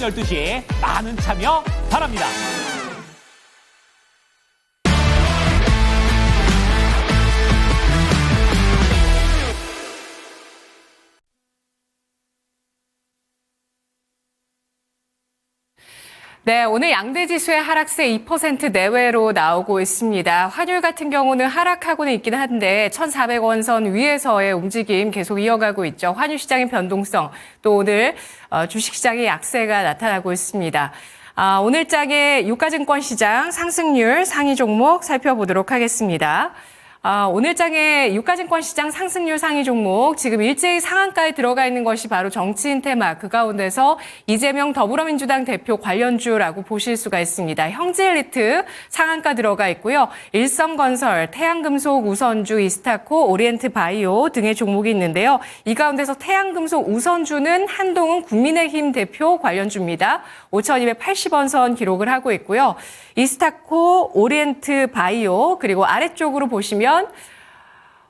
12시 많은 참여 바랍니다. 네, 오늘 양대지수의 하락세 2% 내외로 나오고 있습니다. 환율 같은 경우는 하락하고는 있긴 한데 1,400원 선 위에서의 움직임 계속 이어가고 있죠. 환율 시장의 변동성, 또 오늘 주식시장의 약세가 나타나고 있습니다. 오늘장의 유가증권 시장 상승률 상위 종목 살펴보도록 하겠습니다. 오늘장의 유가증권 시장 상승률 상위 종목, 지금 일제히 상한가에 들어가 있는 것이 바로 정치인 테마, 그 가운데서 이재명 더불어민주당 대표 관련주라고 보실 수가 있습니다. 형제엘리트 상한가 들어가 있고요. 일성건설, 태양금속 우선주, 이스타코, 오리엔트바이오 등의 종목이 있는데요. 이 가운데서 태양금속 우선주는 한동훈 국민의힘 대표 관련주입니다. 5,280원 선 기록을 하고 있고요. 이스타코, 오리엔트바이오, 그리고 아래쪽으로 보시면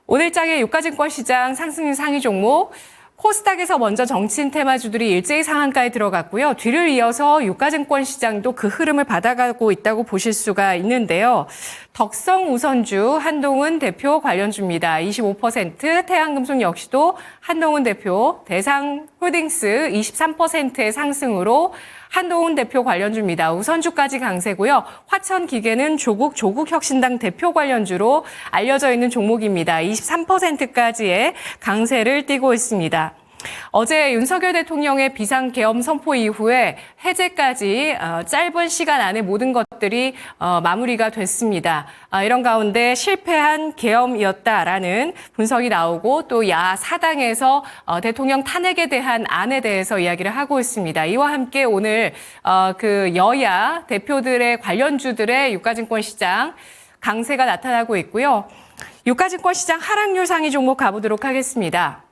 오늘장의 유가증권 시장 상승률 상위 종목, 코스닥에서 먼저 정치인 테마주들이 일제히 상한가에 들어갔고요. 뒤를 이어서 유가증권 시장도 그 흐름을 받아가고 있다고 보실 수가 있는데요. 덕성 우선주 한동훈 대표 관련주입니다. 25%, 태양금속 역시도 한동훈 대표, 대상홀딩스 23%의 상승으로 한동훈 대표 관련주입니다. 우선주까지 강세고요. 화천기계는 조국혁신당 대표 관련주로 알려져 있는 종목입니다. 23%까지의 강세를 띠고 있습니다. 어제 윤석열 대통령의 비상계엄 선포 이후에 해제까지 짧은 시간 안에 모든 것들이 마무리가 됐습니다. 이런 가운데 실패한 계엄이었다라는 분석이 나오고 또 사당에서 대통령 탄핵에 대한 안에 대해서 이야기를 하고 있습니다. 이와 함께 오늘 그 여야 대표들의 관련주들의 유가증권 시장 강세가 나타나고 있고요. 유가증권 시장 하락률 상위 종목 가보도록 하겠습니다.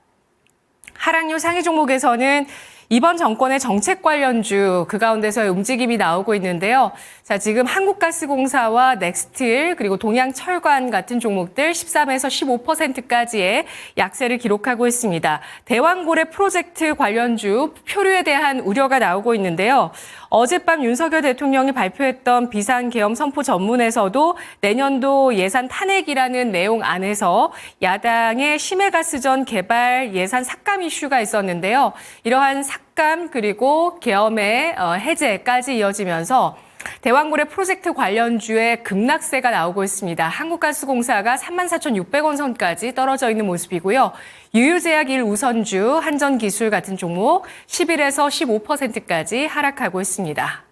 하락률 상위 종목에서는 이번 정권의 정책 관련주 그 가운데서의 움직임이 나오고 있는데요. 자, 지금 한국가스공사와 넥스틸 그리고 동양철관 같은 종목들 13에서 15%까지의 약세를 기록하고 있습니다. 대왕고래 프로젝트 관련주 표류에 대한 우려가 나오고 있는데요. 어젯밤 윤석열 대통령이 발표했던 비상계엄 선포 전문에서도 내년도 예산 탄핵이라는 내용 안에서 야당의 심해가스전 개발 예산 삭감 이슈가 있었는데요. 이러한 삭감 그리고 계엄의 해제까지 이어지면서 대왕고래 프로젝트 관련주의 급락세가 나오고 있습니다. 한국가스공사가 34,600원 선까지 떨어져 있는 모습이고요. 유유제약 1 우선주, 한전기술 같은 종목 11에서 15%까지 하락하고 있습니다.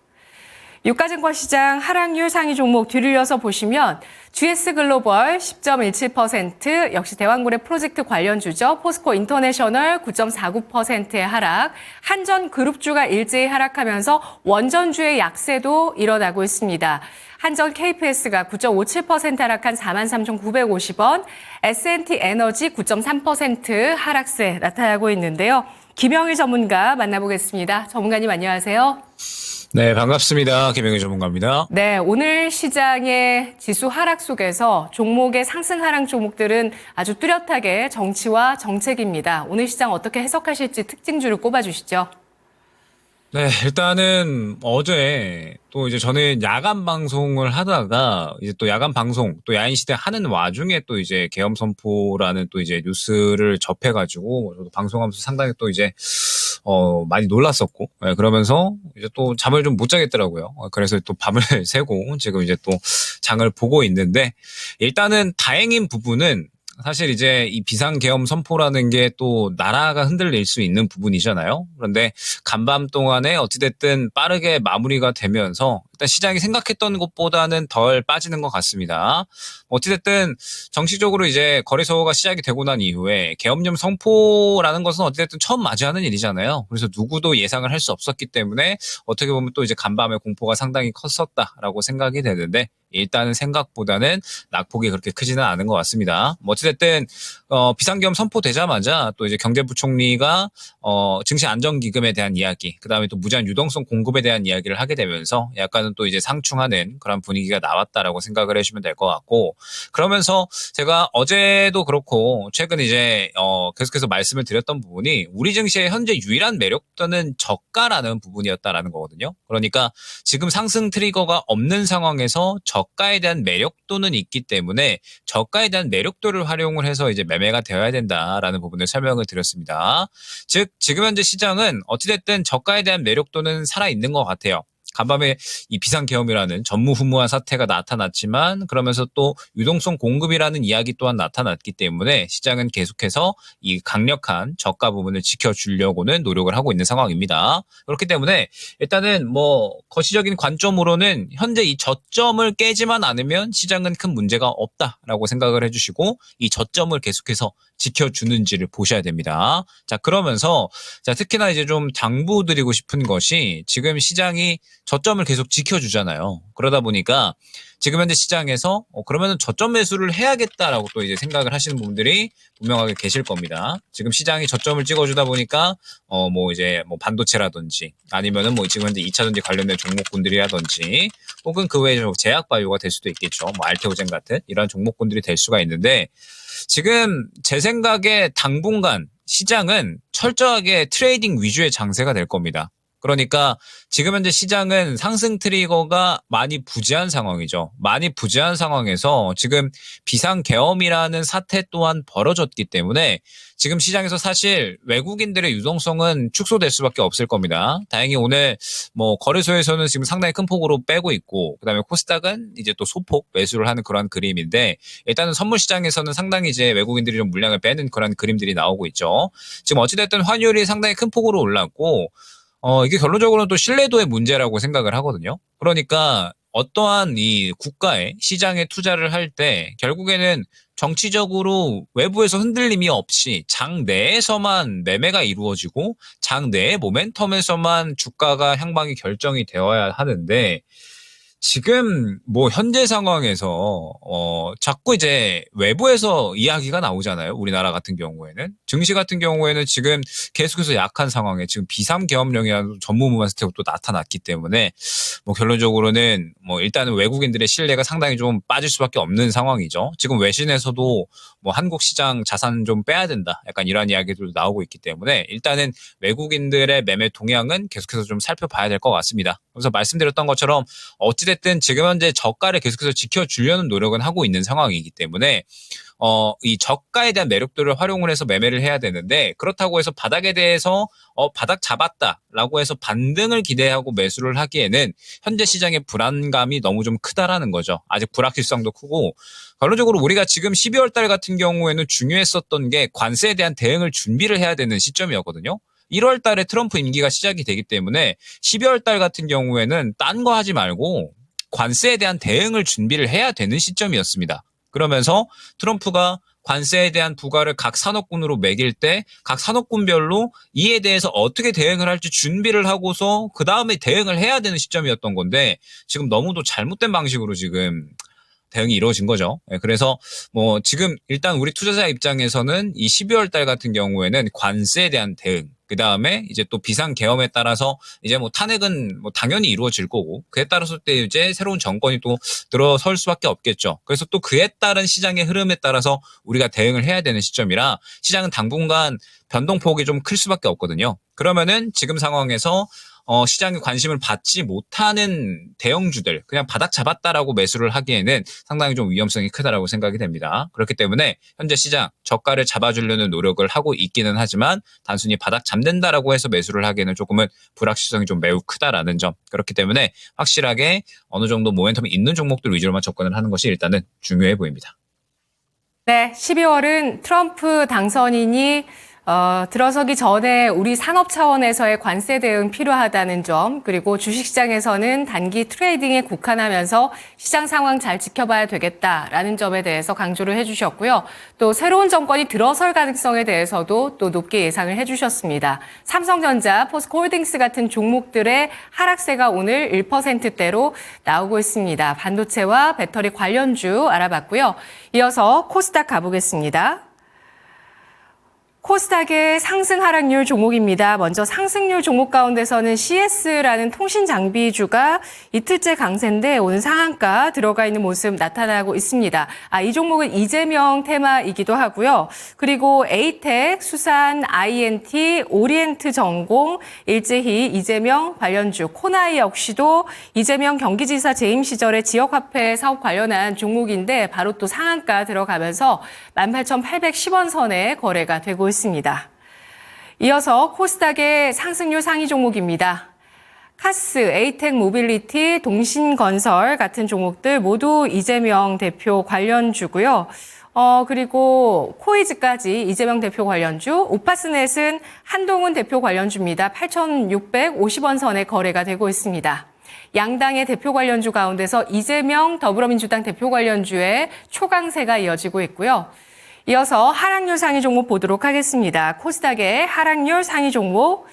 유가증권 시장 하락률 상위 종목 뒤를 이어서 보시면 GS글로벌 10.17%, 역시 대왕고래 프로젝트 관련주죠. 포스코 인터내셔널 9.49%의 하락, 한전그룹주가 일제히 하락하면서 원전주의 약세도 일어나고 있습니다. 한전 KPS가 9.57% 하락한 43,950원, S&T에너지 9.3% 하락세 나타나고 있는데요. 김영일 전문가 만나보겠습니다. 전문가님 안녕하세요. 네, 반갑습니다. 김영일 전문가입니다. 네, 오늘 시장의 지수 하락 속에서 종목의 상승 하락 종목들은 아주 뚜렷하게 정치와 정책입니다. 오늘 시장 어떻게 해석하실지 특징주를 꼽아주시죠. 네, 일단은 어제 또 이제 저는 야간 방송을 하다가 이제 또 야간 방송 또 야인시대 하는 와중에 또 이제 계엄 선포라는 또 이제 뉴스를 접해가지고 저도 방송하면서 상당히 또 이제 많이 놀랐었고, 네, 그러면서 이제 또 잠을 좀 못 자겠더라고요. 그래서 또 밤을 새고 지금 이제 또 장을 보고 있는데, 일단은 다행인 부분은 사실 이제 이 비상계엄 선포라는 게 또 나라가 흔들릴 수 있는 부분이잖아요. 그런데 간밤 동안에 어찌됐든 빠르게 마무리가 되면서 일단 시장이 생각했던 것보다는 덜 빠지는 것 같습니다. 어찌됐든 정치적으로 이제 거래소가 시작이 되고 난 이후에 계엄령 선포라는 것은 어찌됐든 처음 맞이하는 일이잖아요. 그래서 누구도 예상을 할 수 없었기 때문에 어떻게 보면 또 이제 간밤에 공포가 상당히 컸었다라고 생각이 되는데, 일단은 생각보다는 낙폭이 그렇게 크지는 않은 것 같습니다. 어찌됐든 비상계엄 선포되자마자 또 이제 경제부총리가 증시 안정기금에 대한 이야기, 그다음에 또 무제한 유동성 공급에 대한 이야기를 하게 되면서 약간 시장에서는 또 이제 상충하는 그런 분위기가 나왔다라고 생각을 해주시면 될 것 같고, 그러면서 제가 어제도 그렇고 최근 이제 계속해서 말씀을 드렸던 부분이 우리 증시의 현재 유일한 매력도는 저가라는 부분이었다라는 거거든요. 그러니까 지금 상승 트리거가 없는 상황에서 저가에 대한 매력도는 있기 때문에 저가에 대한 매력도를 활용을 해서 이제 매매가 되어야 된다라는 부분을 설명을 드렸습니다. 즉 지금 현재 시장은 어찌됐든 저가에 대한 매력도는 살아있는 것 같아요. 간밤에 이 비상계엄이라는 전무후무한 사태가 나타났지만 그러면서 또 유동성 공급이라는 이야기 또한 나타났기 때문에 시장은 계속해서 이 강력한 저가 부분을 지켜주려고는 노력을 하고 있는 상황입니다. 그렇기 때문에 일단은 뭐 거시적인 관점으로는 현재 이 저점을 깨지만 않으면 시장은 큰 문제가 없다라고 생각을 해주시고 이 저점을 계속해서 지켜주는지를 보셔야 됩니다. 자, 그러면서 자, 특히나 이제 좀 당부드리고 싶은 것이 지금 시장이 저점을 계속 지켜주잖아요. 그러다 보니까 지금 현재 시장에서 그러면은 저점 매수를 해야겠다라고 또 이제 생각을 하시는 분들이 분명하게 계실 겁니다. 지금 시장이 저점을 찍어주다 보니까 뭐 이제 뭐 반도체라든지 아니면은 뭐 지금 현재 2차전지 관련된 종목군들이라든지 혹은 그 외에 제약 바이오가 될 수도 있겠죠. 뭐 알테오젠 같은 이런 종목군들이 될 수가 있는데 지금 제 생각에 당분간 시장은 철저하게 트레이딩 위주의 장세가 될 겁니다. 그러니까 지금 현재 시장은 상승 트리거가 많이 부재한 상황이죠. 많이 부재한 상황에서 지금 비상계엄이라는 사태 또한 벌어졌기 때문에 지금 시장에서 사실 외국인들의 유동성은 축소될 수밖에 없을 겁니다. 다행히 오늘 뭐 거래소에서는 지금 상당히 큰 폭으로 빼고 있고 그다음에 코스닥은 이제 또 소폭 매수를 하는 그런 그림인데 일단은 선물 시장에서는 상당히 이제 외국인들이 좀 물량을 빼는 그런 그림들이 나오고 있죠. 지금 어찌됐든 환율이 상당히 큰 폭으로 올랐고 이게 결론적으로는 또 신뢰도의 문제라고 생각을 하거든요. 그러니까 어떠한 이 국가의 시장에 투자를 할 때 결국에는 정치적으로 외부에서 흔들림이 없이 장 내에서만 매매가 이루어지고 장 내의 모멘텀에서만 주가가 향방이 결정이 되어야 하는데 지금 뭐 현재 상황에서 자꾸 이제 외부에서 이야기가 나오잖아요. 우리나라 같은 경우에는 증시 같은 경우에는 지금 계속해서 약한 상황에 지금 비상계엄령이라는 전무후무한 사태가 또 나타났기 때문에 뭐 결론적으로는 뭐 일단은 외국인들의 신뢰가 상당히 좀 빠질 수밖에 없는 상황이죠. 지금 외신에서도 뭐 한국 시장 자산 좀 빼야 된다. 약간 이런 이야기들도 나오고 있기 때문에 일단은 외국인들의 매매 동향은 계속해서 좀 살펴봐야 될 것 같습니다. 그래서 말씀드렸던 것처럼 어찌됐든 지금 현재 저가를 계속해서 지켜주려는 노력은 하고 있는 상황이기 때문에 이 저가에 대한 매력도를 활용을 해서 매매를 해야 되는데 그렇다고 해서 바닥에 대해서 바닥 잡았다라고 해서 반등을 기대하고 매수를 하기에는 현재 시장의 불안감이 너무 좀 크다라는 거죠. 아직 불확실성도 크고 결론적으로 우리가 지금 12월 달 같은 경우에는 중요했었던 게 관세에 대한 대응을 준비를 해야 되는 시점이었거든요. 1월 달에 트럼프 임기가 시작이 되기 때문에 12월 달 같은 경우에는 딴 거 하지 말고 관세에 대한 대응을 준비를 해야 되는 시점이었습니다. 그러면서 트럼프가 관세에 대한 부과를 각 산업군으로 매길 때 각 산업군별로 이에 대해서 어떻게 대응을 할지 준비를 하고서 그 다음에 대응을 해야 되는 시점이었던 건데 지금 너무도 잘못된 방식으로 지금 대응이 이루어진 거죠. 그래서 뭐 지금 일단 우리 투자자 입장에서는 이 12월 달 같은 경우에는 관세에 대한 대응, 그 다음에 이제 또 비상계엄에 따라서 이제 뭐 탄핵은 뭐 당연히 이루어질 거고 그에 따라서 때 이제 새로운 정권이 또 들어설 수밖에 없겠죠. 그래서 또 그에 따른 시장의 흐름에 따라서 우리가 대응을 해야 되는 시점이라 시장은 당분간 변동폭이 좀 클 수밖에 없거든요. 그러면은 지금 상황에서 시장의 관심을 받지 못하는 대형주들 그냥 바닥 잡았다라고 매수를 하기에는 상당히 좀 위험성이 크다라고 생각이 됩니다. 그렇기 때문에 현재 시장 저가를 잡아주려는 노력을 하고 있기는 하지만 단순히 바닥 잡는다라고 해서 매수를 하기에는 조금은 불확실성이 좀 매우 크다라는 점. 그렇기 때문에 확실하게 어느 정도 모멘텀이 있는 종목들 위주로만 접근을 하는 것이 일단은 중요해 보입니다. 네, 12월은 트럼프 당선인이 들어서기 전에 우리 산업 차원에서의 관세 대응 필요하다는 점, 그리고 주식시장에서는 단기 트레이딩에 국한하면서 시장 상황 잘 지켜봐야 되겠다라는 점에 대해서 강조를 해주셨고요. 또 새로운 정권이 들어설 가능성에 대해서도 또 높게 예상을 해주셨습니다. 삼성전자, 포스코홀딩스 같은 종목들의 하락세가 오늘 1%대로 나오고 있습니다. 반도체와 배터리 관련주 알아봤고요. 이어서 코스닥 가보겠습니다. 코스닥의 상승 하락률 종목입니다. 먼저 상승률 종목 가운데서는 CS라는 통신 장비주가 이틀째 강세인데 오늘 상한가 들어가 있는 모습 나타나고 있습니다. 이 종목은 이재명 테마이기도 하고요. 그리고 에이텍, 수산, INT, 오리엔트 전공, 일제히 이재명 관련주, 코나이 역시도 이재명 경기지사 재임 시절의 지역화폐 사업 관련한 종목인데 바로 또 상한가 들어가면서 18,810원 선에 거래가 되고 있습니다. 이어서 코스닥의 상승률 상위 종목입니다. 카스, 에이텍 모빌리티, 동신건설 같은 종목들 모두 이재명 대표 관련주고요. 그리고 코이즈까지 이재명 대표 관련주, 오파스넷은 한동훈 대표 관련주입니다. 8,650원 선에 거래가 되고 있습니다. 양당의 대표 관련주 가운데서 이재명 더불어민주당 대표 관련주의 초강세가 이어지고 있고요. 이어서 하락률 상위 종목 보도록 하겠습니다. 코스닥의 하락률 상위 종목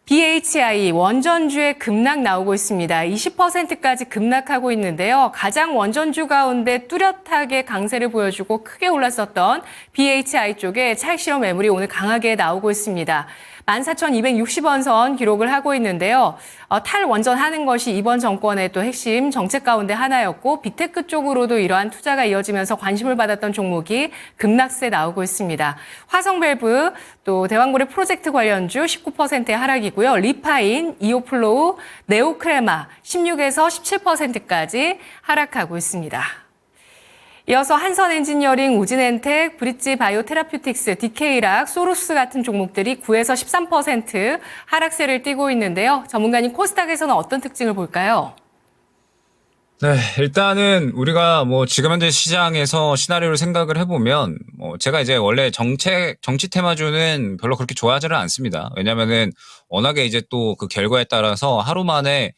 BHI 원전주의 급락 나오고 있습니다. 20%까지 급락하고 있는데요. 가장 원전주 가운데 뚜렷하게 강세를 보여주고 크게 올랐었던 BHI 쪽에 차익 실현 매물이 오늘 강하게 나오고 있습니다. 14,260원 선 기록을 하고 있는데요. 탈원전하는 것이 이번 정권의 또 핵심 정책 가운데 하나였고 빅테크 쪽으로도 이러한 투자가 이어지면서 관심을 받았던 종목이 급락세 나오고 있습니다. 화성밸브 또 대왕고래 프로젝트 관련주 19%의 하락이고요. 리파인, 이오플로우, 네오크레마 16에서 17%까지 하락하고 있습니다. 이어서 한선엔지니어링, 우진엔텍, 브릿지 바이오테라퓨틱스, 디케이락, 소루스 같은 종목들이 9에서 13% 하락세를 띠고 있는데요. 전문가님 코스닥에서는 어떤 특징을 볼까요? 네, 일단은 우리가 지금 현재 시장에서 시나리오를 생각을 해보면 제가 이제 원래 정치 테마주는 별로 그렇게 좋아하지는 않습니다. 왜냐면은 워낙에 이제 또 그 결과에 따라서 하루 만에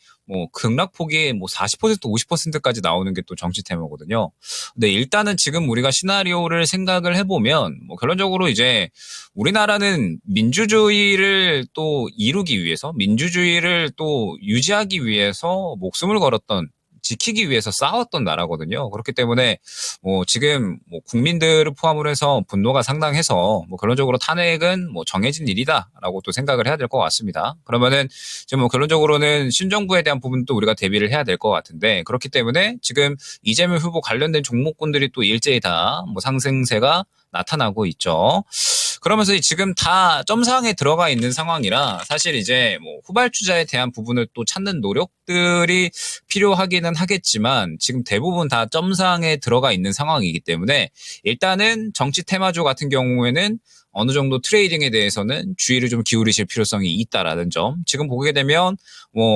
급락폭이 40% 50%까지 나오는 게 또 정치 테마거든요. 근데 일단은 지금 우리가 시나리오를 생각을 해보면 결론적으로 이제 우리나라는 민주주의를 또 이루기 위해서 민주주의를 또 유지하기 위해서 목숨을 걸었던 지키기 위해서 싸웠던 나라거든요. 그렇기 때문에 지금 국민들을 포함을 해서 분노가 상당해서 결론적으로 탄핵은 정해진 일이다라고 또 생각을 해야 될 것 같습니다. 그러면은 지금 결론적으로는 신정부에 대한 부분도 우리가 대비를 해야 될 것 같은데 그렇기 때문에 지금 이재명 후보 관련된 종목군들이 또 일제히 다 상승세가 나타나고 있죠. 그러면서 지금 다 점상에 들어가 있는 상황이라 사실 이제 후발주자에 대한 부분을 또 찾는 노력들이 필요하기는 하겠지만 지금 대부분 다 점상에 들어가 있는 상황이기 때문에 일단은 정치 테마주 같은 경우에는 어느 정도 트레이딩에 대해서는 주의를 좀 기울이실 필요성이 있다라는 점. 지금 보게 되면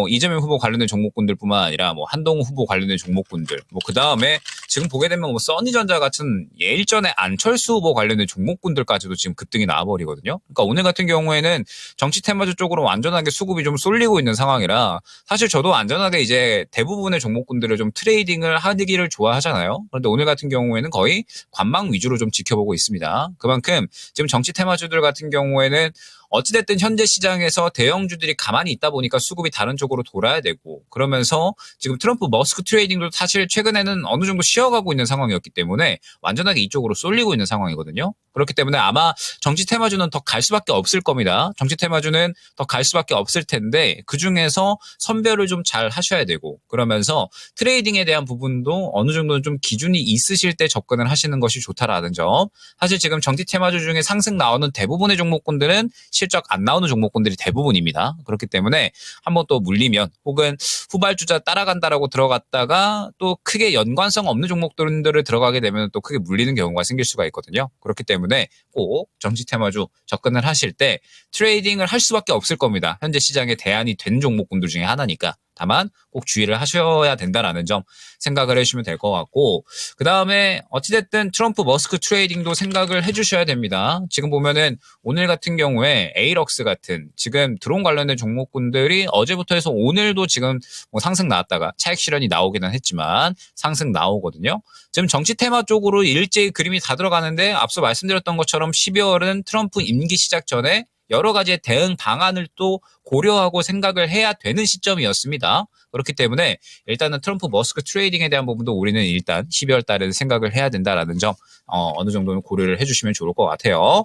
이재명 후보 관련된 종목군들뿐만 아니라 한동훈 후보 관련된 종목군들, 그 다음에 지금 보게 되면 써니전자 같은 예일전에 안철수 후보 관련된 종목군들까지도 지금 급등이 나와버리거든요. 그러니까 오늘 같은 경우에는 정치 테마주 쪽으로 완전하게 수급이 좀 쏠리고 있는 상황이라 사실 저도 안전하게 이제 대부분의 종목군들을 좀 트레이딩을 하기를 좋아하잖아요. 그런데 오늘 같은 경우에는 거의 관망 위주로 좀 지켜보고 있습니다. 그만큼 지금 정치 테마주들 같은 경우에는 어찌됐든 현재 시장에서 대형주들이 가만히 있다 보니까 수급이 다른 쪽으로 돌아야 되고 그러면서 지금 트럼프 머스크 트레이딩도 사실 최근에는 어느 정도 쉬어가고 있는 상황이었기 때문에 완전하게 이쪽으로 쏠리고 있는 상황이거든요. 그렇기 때문에 아마 정치 테마주는 더 갈 수밖에 없을 겁니다. 정치 테마주는 더 갈 수밖에 없을 텐데 그중에서 선별을 좀 잘 하셔야 되고 그러면서 트레이딩에 대한 부분도 어느 정도는 좀 기준이 있으실 때 접근을 하시는 것이 좋다라는 점. 사실 지금 정치 테마주 중에 상승 나오는 대부분의 종목군들은 실적 안 나오는 종목군들이 대부분입니다. 그렇기 때문에 한번 또 물리면 혹은 후발주자 따라간다라고 들어갔다가 또 크게 연관성 없는 종목들을 들어가게 되면 또 크게 물리는 경우가 생길 수가 있거든요. 그렇기 때문에 꼭 정치 테마주 접근을 하실 때 트레이딩을 할 수밖에 없을 겁니다. 현재 시장에 대안이 된 종목군들 중에 하나니까. 다만 꼭 주의를 하셔야 된다라는 점 생각을 해주시면 될 것 같고 그 다음에 어찌됐든 트럼프 머스크 트레이딩도 생각을 해주셔야 됩니다. 지금 보면은 오늘 같은 경우에 에이럭스 같은 지금 드론 관련된 종목군들이 어제부터 해서 오늘도 지금 상승 나왔다가 차익 실현이 나오기는 했지만 상승 나오거든요. 지금 정치 테마 쪽으로 일제히 그림이 다 들어가는데 앞서 말씀드렸던 것처럼 12월은 트럼프 임기 시작 전에 여러 가지의 대응 방안을 또 고려하고 생각을 해야 되는 시점이었습니다. 그렇기 때문에 일단은 트럼프 머스크 트레이딩에 대한 부분도 우리는 일단 12월 달에는 생각을 해야 된다라는 점 어느 정도는 고려를 해주시면 좋을 것 같아요.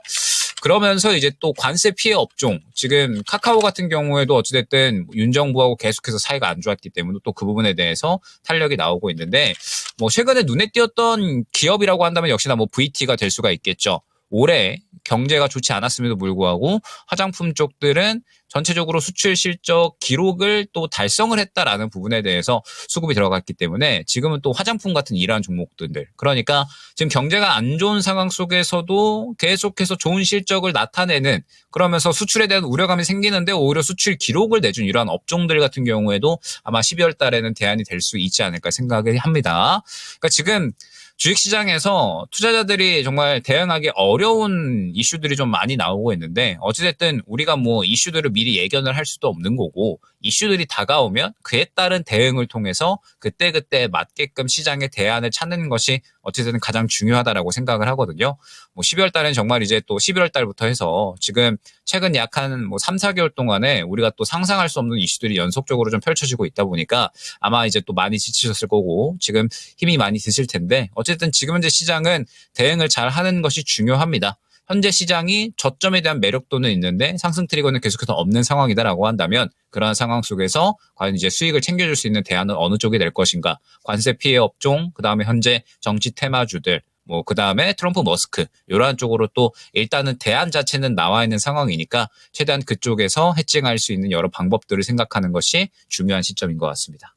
그러면서 이제 또 관세 피해 업종, 지금 카카오 같은 경우에도 어찌됐든 윤 정부하고 계속해서 사이가 안 좋았기 때문에 또 그 부분에 대해서 탄력이 나오고 있는데, 뭐 최근에 눈에 띄었던 기업이라고 한다면 역시나 뭐 VT가 될 수가 있겠죠. 올해 경제가 좋지 않았음에도 불구하고 화장품 쪽들은 전체적으로 수출 실적 기록을 또 달성을 했다라는 부분에 대해서 수급이 들어갔기 때문에 지금은 또 화장품 같은 이러한 종목들, 그러니까 지금 경제가 안 좋은 상황 속에서도 계속해서 좋은 실적을 나타내는, 그러면서 수출에 대한 우려감이 생기는데 오히려 수출 기록을 내준 이러한 업종들 같은 경우에도 아마 12월 달에는 대안이 될 수 있지 않을까 생각을 합니다. 그러니까 지금 주식시장에서 투자자들이 정말 대응하기 어려운 이슈들이 좀 많이 나오고 있는데, 어찌됐든 우리가 뭐 이슈들을 미리 예견을 할 수도 없는 거고, 이슈들이 다가오면 그에 따른 대응을 통해서 그때그때 맞게끔 시장의 대안을 찾는 것이 어찌됐든 가장 중요하다라고 생각을 하거든요. 뭐 12월 달에는 정말 이제 또 11월 달부터 해서 지금 최근 약 한 뭐 3, 4개월 동안에 우리가 또 상상할 수 없는 이슈들이 연속적으로 좀 펼쳐지고 있다 보니까 아마 이제 또 많이 지치셨을 거고 지금 힘이 많이 드실 텐데, 어쨌든 지금 현재 시장은 대응을 잘 하는 것이 중요합니다. 현재 시장이 저점에 대한 매력도는 있는데 상승 트리거는 계속해서 없는 상황이다라고 한다면, 그러한 상황 속에서 과연 이제 수익을 챙겨줄 수 있는 대안은 어느 쪽이 될 것인가? 관세 피해 업종, 그 다음에 현재 정치 테마주들, 뭐 그 다음에 트럼프 머스크, 이러한 쪽으로 또 일단은 대안 자체는 나와 있는 상황이니까 최대한 그쪽에서 해칭할 수 있는 여러 방법들을 생각하는 것이 중요한 시점인 것 같습니다.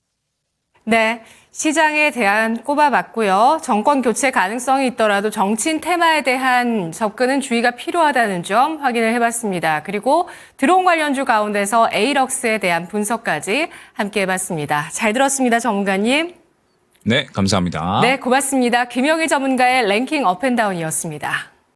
네, 시장에 대한 꼽아봤고요. 정권 교체 가능성이 있더라도 정치인 테마에 대한 접근은 주의가 필요하다는 점 확인을 해봤습니다. 그리고 드론 관련주 가운데서 에이럭스에 대한 분석까지 함께 해봤습니다. 잘 들었습니다, 전문가님. 네, 감사합니다. 네, 고맙습니다. 김영일 전문가의 랭킹 업앤다운이었습니다.